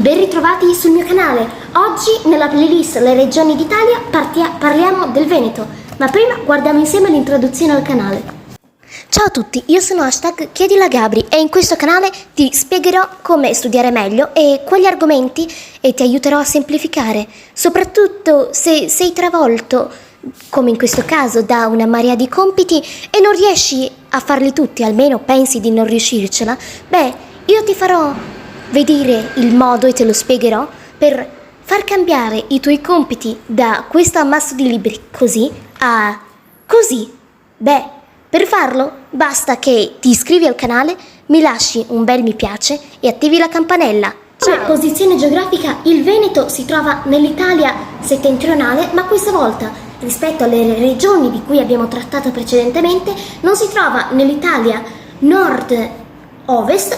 Ben ritrovati sul mio canale. Oggi nella playlist Le regioni d'Italia parliamo del Veneto, ma prima guardiamo insieme l'introduzione al canale. Ciao a tutti, io sono #chiedilagabri e in questo canale ti spiegherò come studiare meglio e quali argomenti e ti aiuterò a semplificare, soprattutto se sei travolto, come in questo caso, da una marea di compiti e non riesci a farli tutti, almeno pensi di non riuscircela. Io ti farò vedere il modo e te lo spiegherò per far cambiare i tuoi compiti da questo ammasso di libri così a così. Per farlo basta che ti iscrivi al canale, mi lasci un bel mi piace e attivi la campanella. Come posizione geografica il Veneto si trova nell'Italia settentrionale, ma questa volta rispetto alle regioni di cui abbiamo trattato precedentemente non si trova nell'Italia nord-ovest,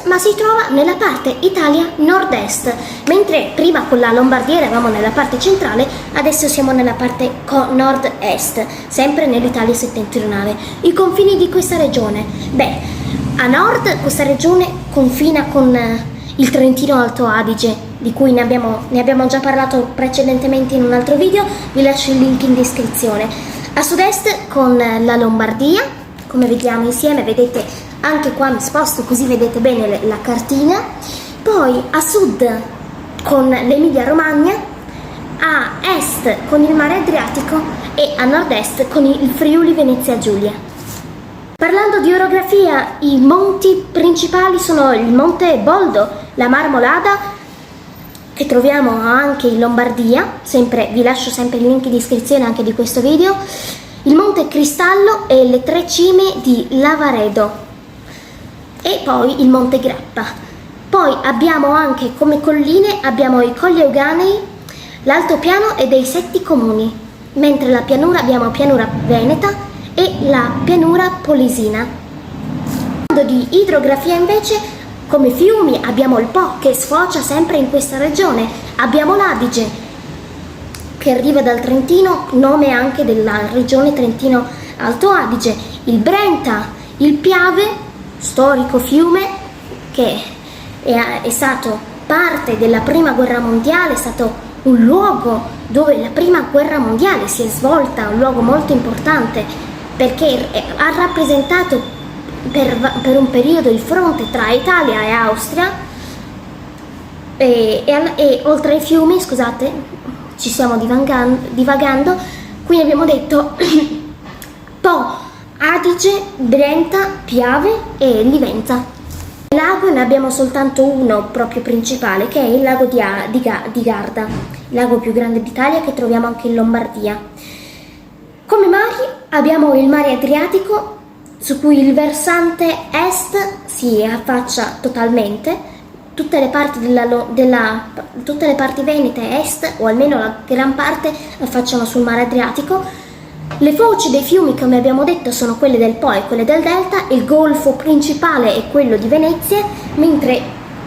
ma si trova nella parte Italia nord-est, mentre prima con la Lombardia eravamo nella parte centrale, adesso siamo nella parte nord-est, sempre nell'Italia settentrionale. I confini di questa regione? A nord questa regione confina con il Trentino Alto Adige, di cui ne abbiamo già parlato precedentemente in un altro video, vi lascio il link in descrizione. A sud-est con la Lombardia, come vediamo insieme, vedete anche qua mi sposto così vedete bene la cartina, poi a sud con l'Emilia Romagna, a est con il Mare Adriatico e a nord-est con il Friuli Venezia Giulia. Parlando di orografia, i monti principali sono il Monte Boldo, la Marmolada, che troviamo anche in Lombardia, vi lascio sempre il link di iscrizione anche di questo video, il Monte Cristallo e le 3 cime di Lavaredo e poi il Monte Grappa. Poi abbiamo anche come colline abbiamo i Colli Euganei, l'Altopiano e dei 7 comuni, mentre la pianura abbiamo pianura veneta e la pianura polesina. Parlando di idrografia invece, come fiumi abbiamo il Po che sfocia sempre in questa regione, abbiamo l'Adige che arriva dal Trentino, nome anche della regione Trentino Alto Adige, il Brenta, il Piave, storico fiume che è stato parte della Prima Guerra Mondiale, è stato un luogo dove la Prima Guerra Mondiale si è svolta, un luogo molto importante perché ha rappresentato per un periodo il fronte tra Italia e Austria e oltre ai fiumi, scusate, ci stiamo divagando, quindi abbiamo detto Po, Adige, Brenta, Piave e Livenza. Il lago ne abbiamo soltanto uno proprio principale, che è il lago di Garda, il lago più grande d'Italia che troviamo anche in Lombardia. Come mari abbiamo il Mare Adriatico, su cui il versante est si affaccia totalmente, tutte le parti tutte le parti venete est, o almeno la gran parte, affacciano sul Mare Adriatico. Le foci dei fiumi, come abbiamo detto, sono quelle del Po e quelle del Delta, il golfo principale è quello di Venezia, mentre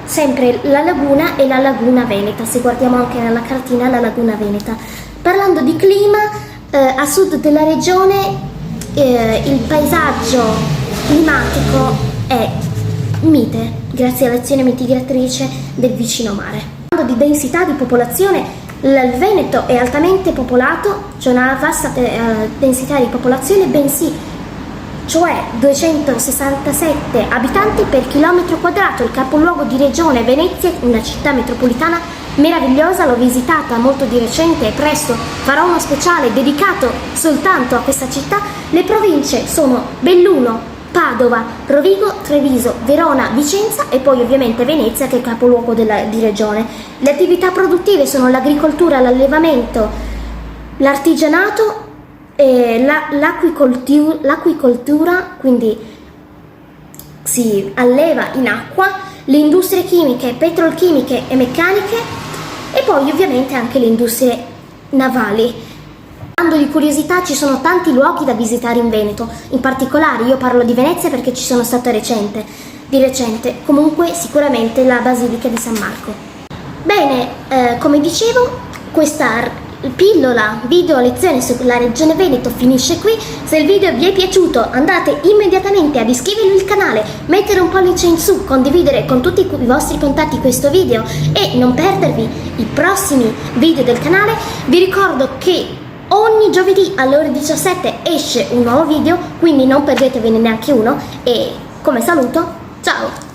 sempre la laguna è la laguna veneta, se guardiamo anche nella cartina la laguna veneta. Parlando di clima, a sud della regione il paesaggio climatico è mite, grazie all'azione mitigatrice del vicino mare. Parlando di densità di popolazione, il Veneto è altamente popolato, c'è una vasta densità di popolazione, cioè 267 abitanti per chilometro quadrato. Il capoluogo di regione Venezia, una città metropolitana meravigliosa, l'ho visitata molto di recente e presto farò uno speciale dedicato soltanto a questa città. Le province sono Belluno, Padova, Rovigo, Treviso, Verona, Vicenza e poi ovviamente Venezia, che è il capoluogo di regione. Le attività produttive sono l'agricoltura, l'allevamento, l'artigianato e l'acquicoltura, quindi si alleva in acqua, le industrie chimiche, petrolchimiche e meccaniche e poi ovviamente anche le industrie navali. Parlando di curiosità, ci sono tanti luoghi da visitare in Veneto, in particolare io parlo di Venezia perché ci sono stata di recente, comunque sicuramente la Basilica di San Marco. Come dicevo, pillola video lezione sulla regione Veneto finisce qui. Se il video vi è piaciuto andate immediatamente ad iscrivervi al canale, mettere un pollice in su, condividere con tutti i vostri contatti questo video e non perdervi i prossimi video del canale. Vi ricordo che ogni giovedì alle ore 17 esce un nuovo video, quindi non perdetevene neanche uno e come saluto, ciao!